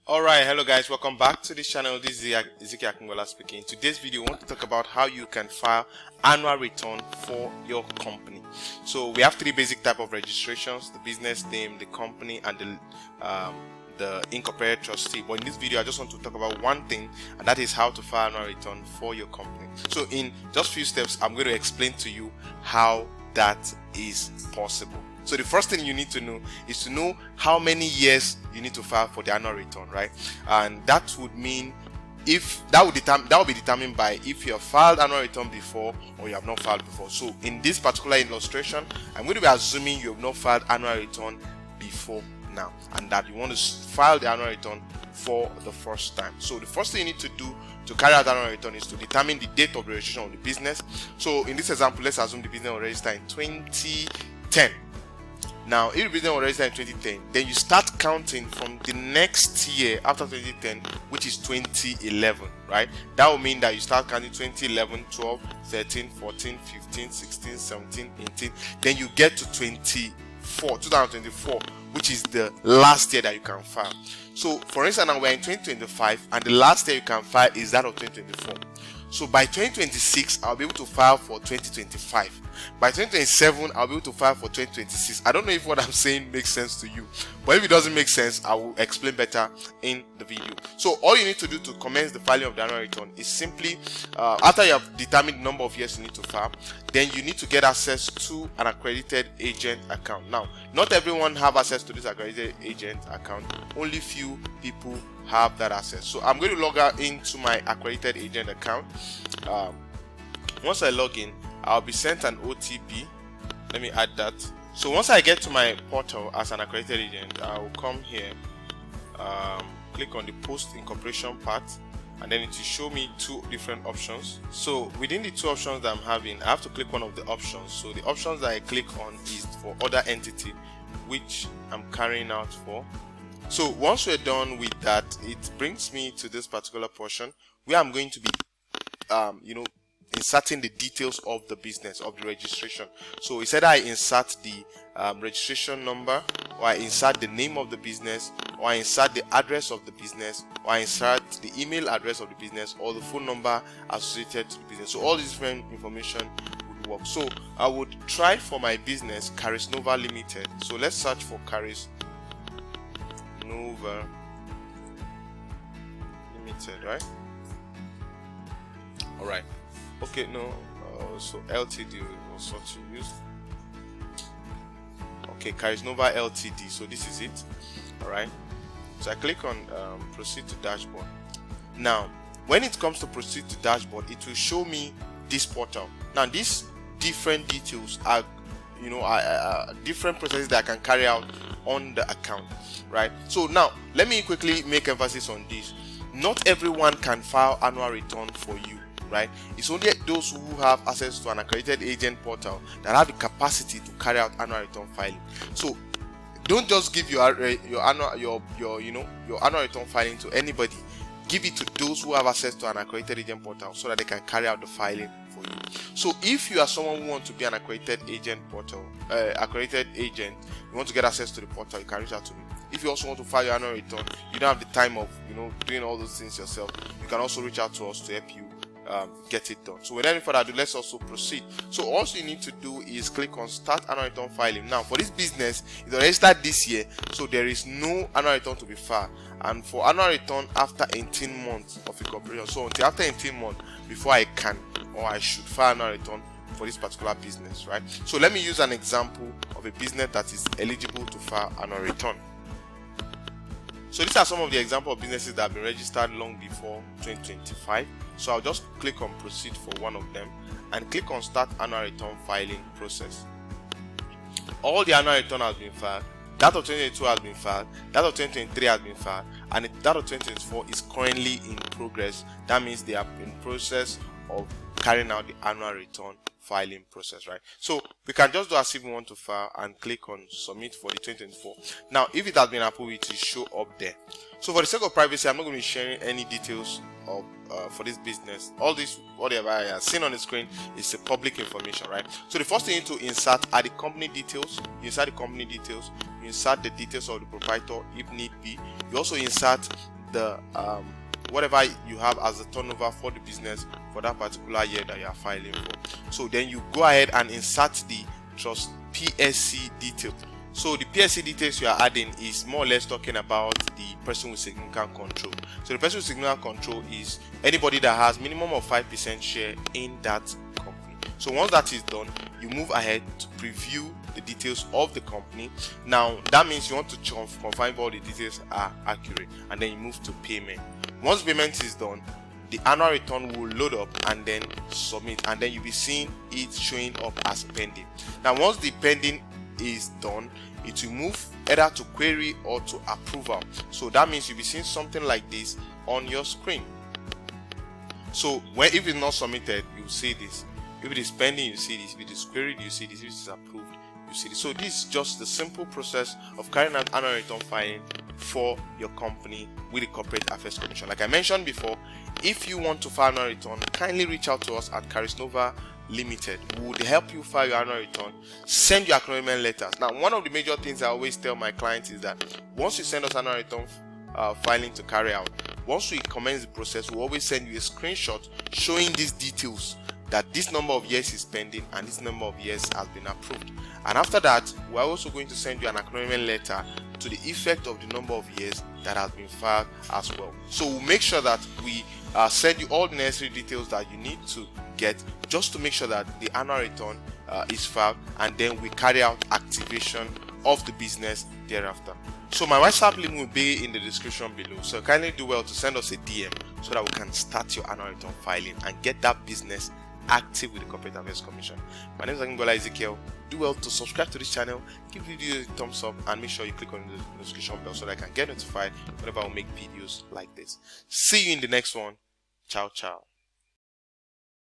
Alright, hello guys, welcome back to this channel. This is Ezekiel Akingola speaking. In today's video, I want to talk about how you can file annual return for your company. So we have three basic type of registrations: the business name, the company, and the incorporated trustee. But in this video, I just want to talk about one thing, and that is how to file annual return for your company. So in just few steps, I'm going to explain to you how that is possible. So the first thing you need to know is to know how many years you need to file for the annual return, right? And that would mean if that will be determined by if you have filed annual return before or you have not filed before. So in this particular illustration, I'm going to be assuming you have not filed annual return before now, and that you want to file the annual return for the first time. So the first thing you need to do to carry out annual return is to determine the date of the registration of the business. So in this example, let's assume the business was registered in 2010. Now, if the business was registered in 2010, then you start counting from the next year after 2010, which is 2011, right? That will mean that you start counting 2011, 12, 13, 14, 15, 16, 17, 18. Then you get to 2024, which is the last year that you can file. So, for instance, now we're in 2025, and the last year you can file is that of 2024. So by 2026, I'll be able to file for 2025. By 2027, I'll be able to file for 2026. I don't know if what I'm saying makes sense to you, but if it doesn't make sense, I will explain better in the video. So all you need to do to commence the filing of the annual return is simply, after you have determined the number of years you need to file, then you need to get access to an accredited agent account. Now, not everyone have access to this accredited agent account. Only few people have that access. So I'm going to log out into my accredited agent account. Once I log in, I'll be sent an OTP. Let me add that. So once I get to my portal as an accredited agent, I will come here, click on the post incorporation part, and then it will show me two different options. So within the two options that I'm having, I have to click one of the options. So the options that I click on is for other entity, which I'm carrying out for. So once we're done with that, it brings me to this particular portion where I'm going to be inserting the details of the business, of the registration. So it's either I insert the registration number, or I insert the name of the business, or I insert the address of the business, or I insert the email address of the business, or the phone number associated to the business. So all this different information would work. So I would try for my business, Caris Nova Limited. So let's search for Caris Nova Limited, right? All right. Okay, no. So LTD was what you use. Okay, Caris Nova Ltd. So this is it. All right. So I click on proceed to dashboard. Now, when it comes to proceed to dashboard, it will show me this portal. Now, these different details are, different processes that I can carry out on the account, right? So now let me quickly make emphasis on this. Not everyone can file annual return for you, right? It's only those who have access to an accredited agent portal that have the capacity to carry out annual return filing. So don't just give your annual return filing to anybody. Give it to those who have access to an accredited agent portal so that they can carry out the filing for you. So if you are someone who wants to be an accredited agent portal, accredited agent, you want to get access to the portal, you can reach out to me. If you also want to file your annual return, you don't have the time of doing all those things yourself, you can also reach out to us to help you get it done. So without any further ado, let's also proceed. So all you need to do is click on start annual return filing. Now for this business, it already started this year, so there is no annual return to be filed. And for annual return after 18 months of incorporation, so until after 18 months before I can or I should file annual return for this particular business, right? So let me use an example of a business that is eligible to file annual return. So these are some of the example of businesses that have been registered long before 2025. So I'll just click on proceed for one of them and click on start annual return filing process. All the annual return has been filed. That of 2022 has been filed. That of 2023 has been filed, and that of 2024 is currently in progress. That means they are in process of carrying out the annual return filing process, right? So we can just do as if we want to file and click on submit for the 2024. Now if it has been approved, it will show up there. So for the sake of privacy, I'm not going to be sharing any details of for this business. All this, whatever I have seen on the screen, is a public information, right? So the first thing you need to insert are the company details. You insert the company details, you insert the details of the proprietor if need be. You also insert the whatever you have as a turnover for the business for that particular year that you are filing for. So then you go ahead and insert the trust PSC detail. So the PSC details you are adding is more or less talking about the person with significant control. So the person with significant control is anybody that has minimum of 5% share in that company. So once that is done, you move ahead to preview the details of the company. Now that means you want to confirm all the details are accurate, and then you move to payment. Once payment is done, the annual return will load up and then submit, and then you'll be seeing it showing up as pending. Now once the pending is done, it will move either to query or to approval. So that means you'll be seeing something like this on your screen. So if it's not submitted, you'll see this. If it is pending, you see this. If it is queried, you see this. If it is approved, you see this. So this is just the simple process of carrying out annual return filing for your company with the Corporate Affairs Commission. Like I mentioned before, if you want to file annual return, kindly reach out to us at Charisnova Limited. We would help you file your annual return, send your acknowledgement letters. Now, one of the major things I always tell my clients is that once you send us annual return filing to carry out, once we commence the process, we always send you a screenshot showing these details, that this number of years is pending and this number of years has been approved. And after that, we're also going to send you an acknowledgement letter to the effect of the number of years that has been filed as well. So we'll make sure that we send you all the necessary details that you need to get, just to make sure that the annual return is filed, and then we carry out activation of the business thereafter. So my WhatsApp link will be in the description below, so kindly do well to send us a DM so that we can start your annual return filing and get that business active with the Corporate Affairs Commission. My name is Akinbola Ezekiel. Do well to subscribe to this channel, give the video a thumbs up, and make sure you click on the notification bell so that I can get notified whenever I make videos like this. See you in the next one. Ciao, ciao.